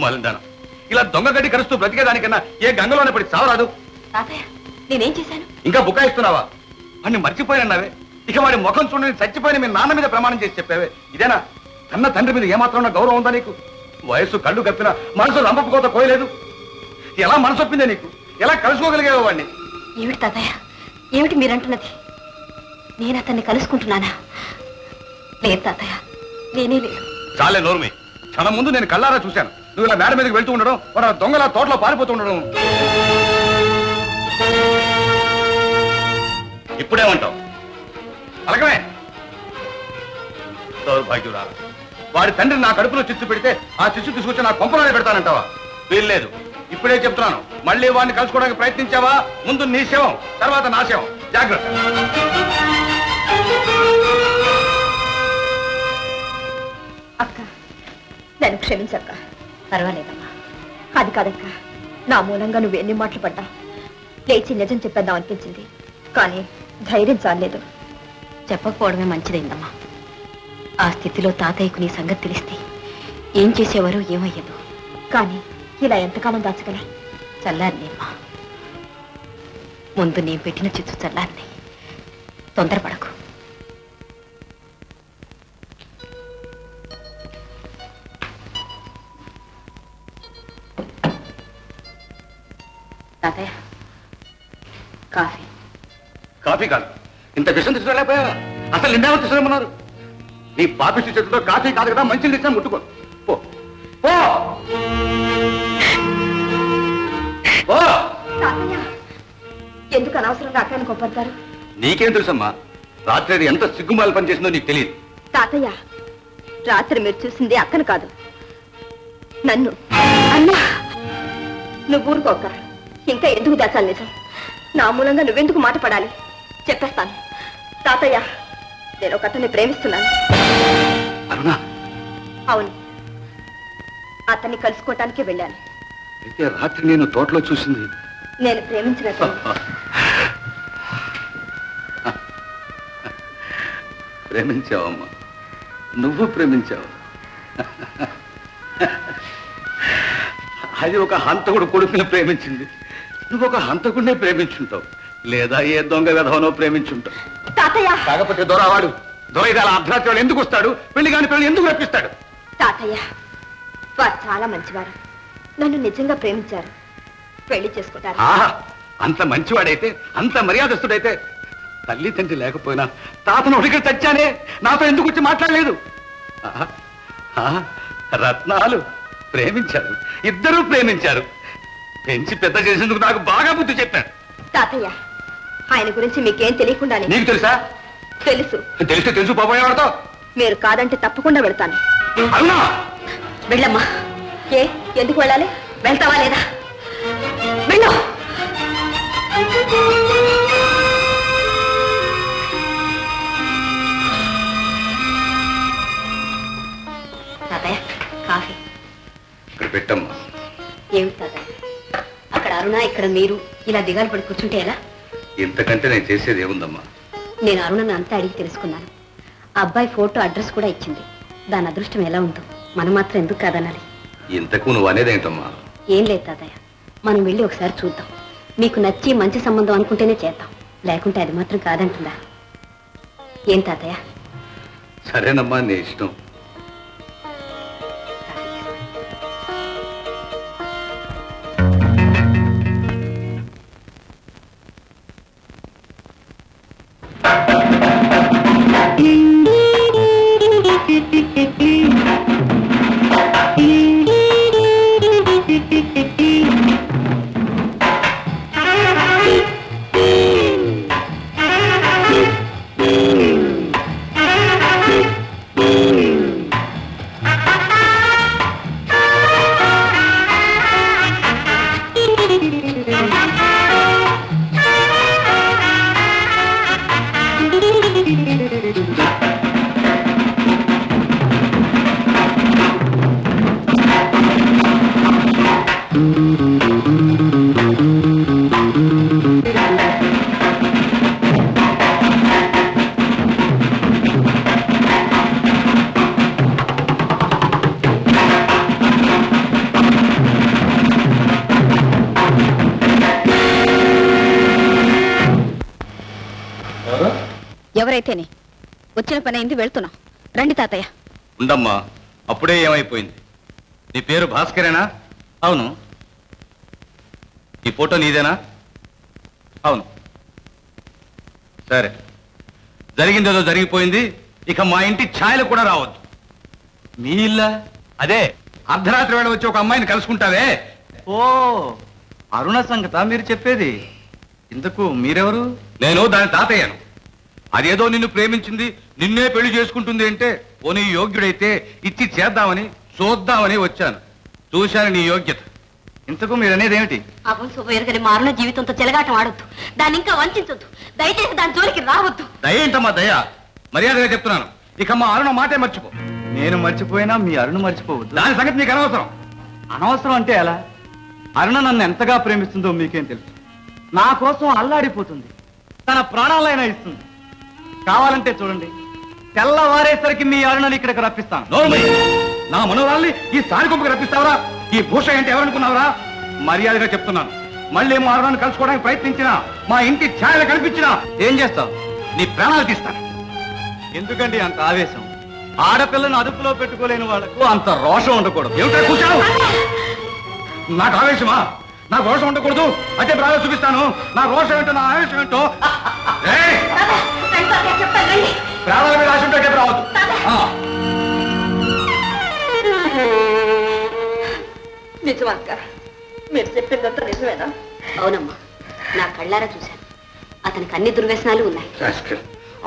దిక్కుమాలిందాను. ఇలా దొంగ గడ్డి కరుస్తూ బ్రతికేదానికన్నా ఏ గంగలోనే పడి చావరాదు. నేనేం చేశాను? ఇంకా బుకాయిస్తున్నావా? వాడిని మర్చిపోయినన్నావే. ఇక వాడి ముఖం చూడని చచ్చిపోయిన మీ నాన్న మీద ప్రమాణం చేసి చెప్పావే. ఇదేనా? కన్న తండ్రి మీద ఏమాత్రం గౌరవం ఉందా నీకు? వయస్సు కళ్ళు కప్పినా మనసు రంపపు కోత కోయలేదు. ఎలా మనసు ఒప్పిందే నీకు? ఎలా కలుసుకోగలిగేవా వాడిని? ఏమిటి తాతయ్య, ఏమిటి మీరంటున్నది? నేను అతన్ని కలుసుకుంటున్నానా? లేదు తాతయ్య, నేనే లేదు. చాలే నోర్మి. క్షణం ముందు నేను కళ్ళారా చూశాను. నువ్వు ఇలా మేడ మీదకి వెళ్తూ ఉండడం, వాడు దొంగలా తోటలో పారిపోతూ ఉండడం. ఇప్పుడేమంటావు? అలకమే దౌర్భాగ్యురా. వాడి తండ్రి నా కడుపులో చిచ్చు పెడితే ఆ చిచ్చు తీసుకొచ్చి నా కొంపలోనే పెడతానంటావా? వీల్లేదు. ఇప్పుడే చెప్తున్నాను, మళ్ళీ వాడిని కలుసుకోవడానికి ప్రయత్నించావా ముందు నీ శవం, తర్వాత నా శవం. జాగ్రత్త. అక్క, నన్ను క్షమించక్క. పర్వాలేదమ్మా. అది కాదక్క, నా మూలంగా నువ్వు ఎన్ని మాటలు పడ్డా లేచి నిజం చెప్పేద్దాం అనిపించింది. కానీ ధైర్యం చాలేదు. చెప్పకపోవడమే మంచిదైందమ్మా. ఆ స్థితిలో తాతయ్యకు నీ సంగతి తెలిస్తే ఏం చేసేవారో ఏమయ్యదు. కానీ ఇలా ఎంతకాలం దాచగల? చల్లారినేమ్మా. ముందు నేను పెట్టిన చిచ్చు చల్లారినే. తొందరపడకు. తాతయ్య, కాఫీ. కాఫీ కాదు, ఇంత విషయం తీసుకురాలేకపోయా? అసలు నిన్నేమో తీసుకురామన్నారు? నీ పాపిష్టి చేతితో కాఫీ కాదు కదా, మంచిని తెచ్చా ముట్టుకో. పో పో పో. ఎందుకు అనవసరంగా అక్కని కొప్పడతారు? నీకేం తెలుసమ్మా? రాత్రి అది ఎంత సిగ్గుమాలి పని చేసిందో నీకు తెలియదు. తాతయ్య, రాత్రి మీరు చూసింది అక్కను కాదు, నన్ను. అన్నా, నువ్వు ఊరుకోక. ఇంకా ఎందుకు దాచాలి నిజం? నా మూలంగా నువ్వెందుకు మాట పడాలి? చెప్పేస్తాను. తాతయ్య, నేను ఒక అతన్ని ప్రేమిస్తున్నాను. అరుణా? అవును, అతన్ని కలుసుకోవటానికి వెళ్ళాను. అయితే రాత్రి నేను తోటలో చూసింది నేను ప్రేమించిన ప్రేమించావమ్మా, నువ్వు ప్రేమించావు. అది ఒక హంతకుడు కొడుకుని ప్రేమించింది. నువ్వు ఒక హంతకుడినే ప్రేమించుంటావు, లేదా ఏ దొంగ విధవనో ప్రేమించుంటావు. తాతయ్య, కాకపోతే దొరవాడు దొరైదాల అర్ధరాత్రి వాడు ఎందుకు వస్తాడు? పెళ్లి కాని పెళ్లి ఎందుకు రప్పిస్తాడు? తాతయ్య, వారు చాలా మంచివారు. నన్ను నిజంగా ప్రేమించారు. పెళ్లి చేసుకుంటారు. ఆహా, అంత మంచివాడైతే, అంత మర్యాదస్తుడైతే తల్లి తండ్రి లేకపోయినా తాతను ఒడికి తెచ్చానే, నాతో ఎందుకు వచ్చి మాట్లాడలేదు? రత్నాలు ప్రేమించారు, ఇద్దరూ ప్రేమించారు. పెంచి పెద్ద చేసేందుకు నాకు బాగా బుద్ధి చెప్పాడు. తాతయ్య, ఆయన గురించి మీకేం తెలియకుండానే. నీకు తెలుసా? తెలుసు. తెలిస్తే తెలుసుపోయేవాడతో. మీరు కాదంటే తప్పకుండా వెళ్తాను. అవునా? వెళ్ళమ్మా. ఏ, ఎందుకు వెళ్ళాలి? వెళ్తావా లేదా? వెళ్ళు. తాతయ్య, కాఫీ. ఇక్కడ పెట్టమ్మా. ఏమిటి తాతయ్య, అక్కడ అరుణ, ఇక్కడ మీరు ఇలా దిగాలు పడి కూర్చుంటే ఎలా? ఇంతకంటే నేను చేసేది ఏముందమ్మా? నేను అరుణను అంతా అడిగి తెలుసుకున్నాను. ఆ అబ్బాయి ఫోటో అడ్రస్ కూడా ఇచ్చింది. దాని అదృష్టం ఎలా ఉందో మనం మాత్రం ఎందుకు కాదనాలి? ఇంతకు నువ్వు అనేదేంటమ్మా? ఏం లేదు తాతయ్య, మనం వెళ్ళి ఒకసారి చూద్దాం. మీకు నచ్చి మంచి సంబంధం అనుకుంటేనే చేద్దాం, లేకుంటే అది మాత్రం కాదంటుందా? ఏం తాతయ్య? సరేనమ్మా, నీ ఇష్టం. ఎవరైతేనే వచ్చిన పని అయింది, వెళ్తున్నాం. రండి తాతయ్య. ఉండమ్మా, అప్పుడే ఏమైపోయింది? నీ పేరు భాస్కరేనా? అవును. ఈ ఫోటో నీదేనా? అవును. సరే, జరిగిందేదో జరిగిపోయింది. ఇక మా ఇంటి ఛాయలు కూడా రావద్దు. మీ ఇల్లా? అదే, అర్ధరాత్రి వేళ వచ్చి ఒక అమ్మాయిని కలుసుకుంటావే. ఓ, అరుణ సంగత మీరు చెప్పేది? ఇంతకు మీరెవరు? నేను దాని తాతయ్యను. అదేదో నిన్ను ప్రేమించింది, నిన్నే పెళ్లి చేసుకుంటుంది అంటే పోనీ యోగ్యుడైతే ఇచ్చి చేద్దామని చూద్దామని వచ్చాను. చూశాను నీ యోగ్యత. ఇంతకు మీరనేది ఏమిటి? అవం శుభయర్గని మారున జీవితంతో చెలగాటం ఆడొద్దు, దాన్ని ఇంకా వంచొద్దు. దయచేసి దాని జోలికి రావద్దు. దయేంటమ్మా దయ? మర్యాదగా చెప్తున్నాను, ఇక మా అరుణ మాటే మర్చిపో. నేను మర్చిపోయినా మీ అరుణ మర్చిపోవద్దు. దాని సంగతి నీకు అనవసరం. అనవసరం అంటే ఎలా? అరుణ నన్ను ఎంతగా ప్రేమిస్తుందో మీకేం తెలుసు? నా కోసం అల్లాడిపోతుంది, తన ప్రాణాలైనా ఇస్తుంది. కావాలంటే చూడండి, తెల్లవారేసరికి మీ అరుణని ఇక్కడికి రప్పిస్తాను. నోర్మయ్య, నా మనోరాల్ని ఈ సారికొంపకి రప్పిస్తావరా? ఈ భూష అంటే ఎవరనుకున్నావరా? మర్యాదగా చెప్తున్నాను, మళ్ళీ మా అరుణాన్ని కలుసుకోవడానికి ప్రయత్నించినా, మా ఇంటి ఛాయలు కనిపించినా ఏం చేస్తావు? నీ ప్రాణాలు తీస్తాను. ఎందుకండి అంత ఆవేశం? ఆడపిల్లను అదుపులో పెట్టుకోలేని వాళ్ళకు అంత రోషం ఉండకూడదు. ఏమిటా కూర్చావు? నాకు ఆవేశమా? నాకు రోషం ఉండకూడదు. అదే ప్రాణాలు చూపిస్తాను. నా రోషం ఏంటో, నా ఆవేశం ఏంటో. ఏయ్! ప్రాణాల మీద ఆశ ఉంటే రావద్దు. నిజమక్క, మీరు చెప్పిందంతా నిజమేనా? అవునమ్మా, నా కళ్ళారా చూశాను. అతనికి అన్ని దుర్వ్యసనాలు ఉన్నాయి.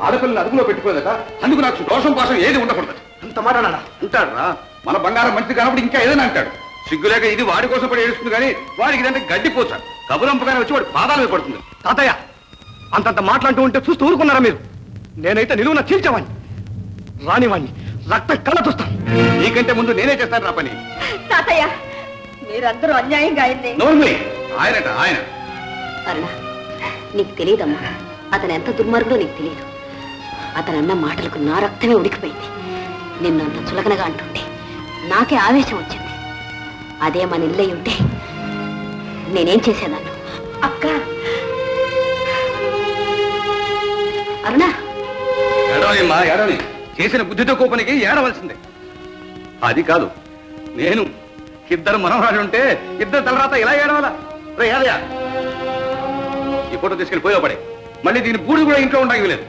ఆడపిల్లని అదుపులో పెట్టుకోలేక అందుకు నాకు దోషం కోసం ఏది ఉండకూడదు. అంత మాట అంటాడురా. మన బంగారం మంచిది కాబట్టి ఇంకా ఏదైనా అంటాడు. సిగ్గులేక ఇది వాడి కోసం పడి ఏడుస్తుంది కానీ వాడికి ఇదంటే గడ్డిపోతాడు. కబురంపగానే వచ్చి వాడి పాదాల మీద పడుతుంది. తాతయ్య, అంతంత మాట్లాడుతూ ఉంటే చూస్తూ ఊరుకున్నారా మీరు? నేనైతే నిలువున చీల్చేవాణ్ణి, రానివాణ్ణి, రక్తం కళ్ళ చూస్తాను. నీకంటే ముందు నేనే చేస్తాను నా పని. తాతయ్య, మీరందరూ అన్యాయంగా అయింది. నోర్మి, ఆయనట ఆయన. అరుణ, నీకు తెలియదమ్మా, అతను ఎంత దుర్మార్గుడో నీకు తెలియదు. అతను అన్న మాటలకు నా రక్తమే ఉడికిపోయింది. నిన్ను అంత చులకనగా అంటుంటే నాకే ఆవేశం వచ్చింది. అదే మన ఇల్లై ఉంటే నేనేం చేసేదాన్ని? అక్క, అరుణ, ఏడవనిమ్మా, ఏడవని. చేసిన బుద్ధితో కోపనికి ఏడవలసిందే. అది కాదు, నేను ఇద్దరు మనవరాలు ఉంటే ఇద్దరు తలరాత ఇలా ఏడవాలా? రే ఏదయ్యా, ఈ ఫోటో తీసుకెళ్ళి పోయో పడే. మళ్ళీ దీని బూడి కూడా ఇంట్లో ఉండడానికి లేదు.